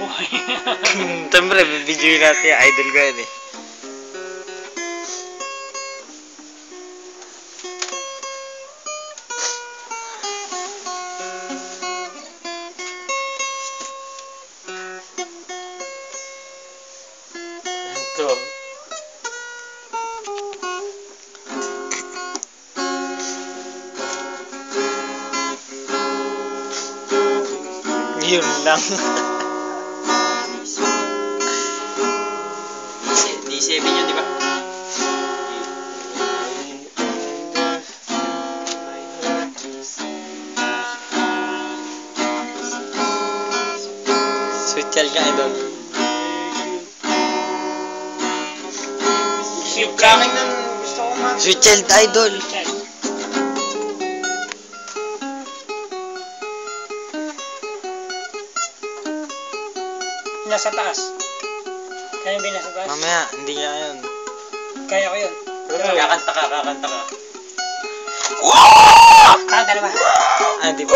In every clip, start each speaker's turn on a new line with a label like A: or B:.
A: buhay.
B: Siyempre, bibidyoin natin yung idol ko yan eh.
C: Ito.
B: Yun lang.
C: D7 yun, di ba?
B: Sweet child ka, idol.
A: Sweet
C: Kaking ng gusto ko man.
B: Sweet child, idol.
A: child. Nasa taas. Kaya ba nasa taas?
B: Mamaya, hindi niya yun.
A: Kaya ko yun.
C: Kakanta ka, kakanta ka.
A: Dalawa.
B: Ah, di ba?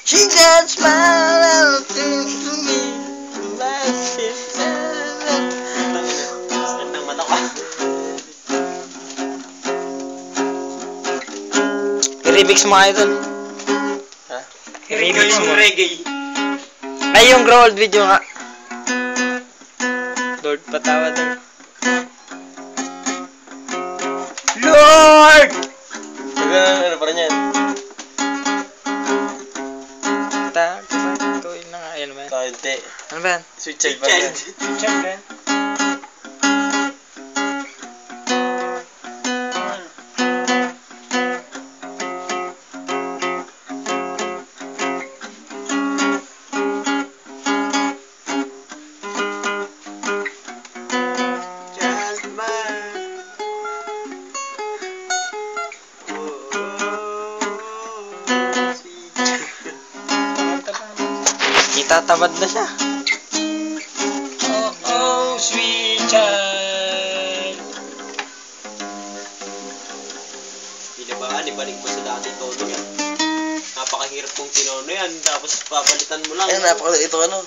B: She just smiled to me.
C: Ang mata ka.
B: I-remix mo, idol.
C: Ha?
B: I-remix mo.
C: Reggae.
B: Ay, yung grow old video nga. Lord, patawad Lord. Lord!
C: Ano pa rin yan?
B: Tuwin na nga. Yan ba yan?
C: Hindi.
B: Ano ba yan?
C: Sweet child pa rin yan.
A: Check ba?
B: Itatamad na siya.
A: Oh, oh, sweet child.
C: Binabaan, ibalik mo sa dati todo yan. Napakahirap kong tinono yan, tapos papalitan mo lang.
D: Ay, napakaliit ito ano.